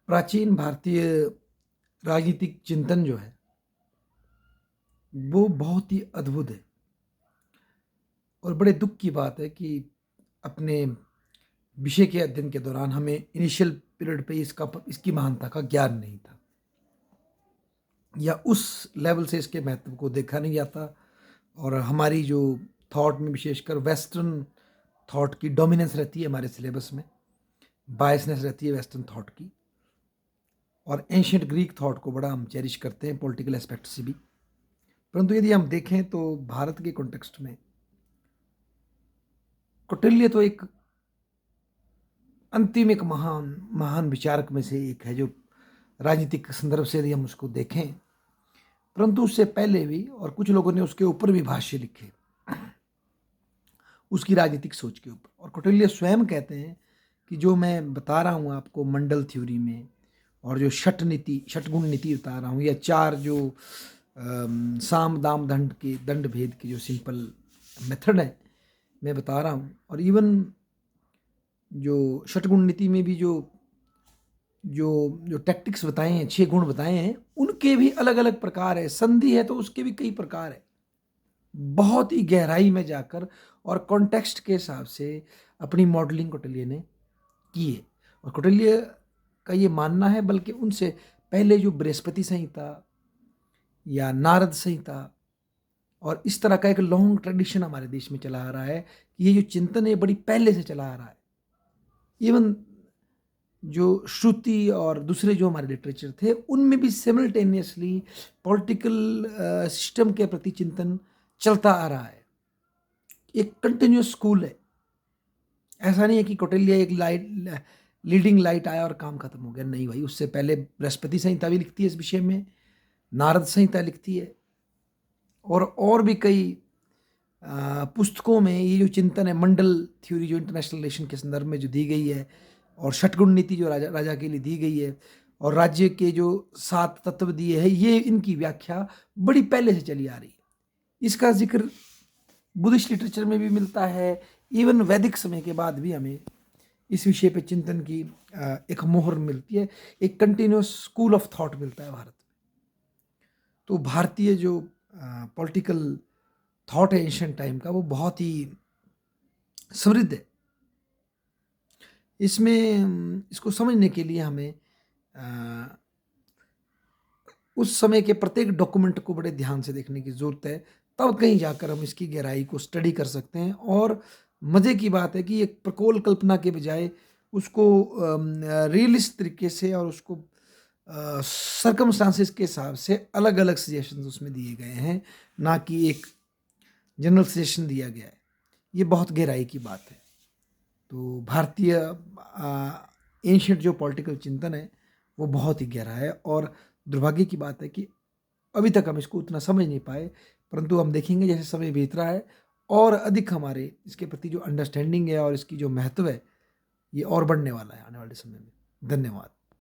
प्राचीन भारतीय राजनीतिक चिंतन जो है, वो बहुत ही अद्भुत है और बड़े दुःख की बात है कि अपने विषय के अध्ययन के दौरान हमें इनिशियल पीरियड पे इसकी महानता का ज्ञान नहीं था या उस लेवल से इसके महत्व को देखा नहीं जाता और हमारी जो थॉट में विशेषकर वेस्टर्न थॉट की डोमिनेंस रहती है हमारे सिलेबस में, बायसनेस रहती है वेस्टर्न थॉट की और एंशिएंट ग्रीक थॉट को बड़ा हम चेरिश करते हैं पॉलिटिकल एस्पेक्ट से भी। परंतु यदि हम देखें तो भारत के कॉन्टेक्स्ट में कौटिल्य तो एक अंतिम एक महान महान विचारक में से एक है जो राजनीतिक संदर्भ से यदि हम उसको देखें, परंतु उससे पहले भी और कुछ लोगों ने उसके ऊपर भी भाष्य लिखे उसकी राजनीतिक सोच के ऊपर। और कौटिल्य स्वयं कहते हैं कि जो मैं बता रहा हूँ आपको मंडल थ्योरी में और जो षटगुण नीति बता रहा हूँ या चार जो साम दाम दंड भेद के जो सिंपल मेथड है मैं बता रहा हूँ, और इवन जो षटगुण नीति में भी जो जो जो टैक्टिक्स बताए हैं, 6 गुण बताए हैं, उनके भी अलग अलग प्रकार है। संधि है तो उसके भी कई प्रकार है। बहुत ही गहराई में जाकर और कॉन्टेक्स्ट के हिसाब से अपनी मॉडलिंग कौटिल्य ने की है। और कौटिल्य का ये मानना है, बल्कि उनसे पहले जो बृहस्पति संहिता या नारद संहिता और इस तरह का एक लॉन्ग ट्रेडिशन हमारे देश में चला आ रहा है कि ये जो चिंतन है बड़ी पहले से चला आ रहा है। इवन जो श्रुति और दूसरे जो हमारे लिटरेचर थे उनमें भी सिमल्टेनियसली पॉलिटिकल सिस्टम के प्रति चिंतन चलता आ रहा है। एक कंटिन्यूस स्कूल है। ऐसा नहीं है कि कौटिल्य एक लीडिंग लाइट आया और काम खत्म हो गया। नहीं भाई, उससे पहले बृहस्पति संहिता भी लिखती है इस विषय में, नारद संहिता लिखती है और भी कई पुस्तकों में ये जो चिंतन है, मंडल थ्योरी जो इंटरनेशनल रिलेशन के संदर्भ में जो दी गई है, और षटगुण नीति जो राजा के लिए दी गई है, और राज्य के जो 7 तत्व दिए हैं, ये इनकी व्याख्या बड़ी पहले से चली आ रही है। इसका जिक्र बुद्धिस्ट लिटरेचर में भी मिलता है। इवन वैदिक समय के बाद भी हमें इस विषय पे चिंतन की एक मोहर मिलती है, एक कंटिन्यूस स्कूल ऑफ थॉट मिलता है भारत में। तो भारतीय जो पॉलिटिकल थॉट है एंशिएंट टाइम का, वो बहुत ही समृद्ध है। इसमें इसको समझने के लिए हमें उस समय के प्रत्येक डॉक्यूमेंट को बड़े ध्यान से देखने की ज़रूरत है, तब कहीं जाकर हम इसकी गहराई को स्टडी कर सकते हैं। और मज़े की बात है कि एक प्रकोल कल्पना के बजाय उसको रियलिस्ट तरीके से और उसको सर्कमस्टांसेस के हिसाब से अलग अलग सजेशंस उसमें दिए गए हैं, ना कि एक जनरल सजेशन दिया गया है। ये बहुत गहराई की बात है। तो भारतीय एंशिएंट जो पॉलिटिकल चिंतन है वो बहुत ही गहरा है, और दुर्भाग्य की बात है कि अभी तक हम इसको उतना समझ नहीं पाए। परंतु हम देखेंगे जैसे समय बीत रहा है और अधिक हमारे इसके प्रति जो अंडरस्टैंडिंग है और इसकी जो महत्व है, ये और बढ़ने वाला है आने वाले समय में। धन्यवाद।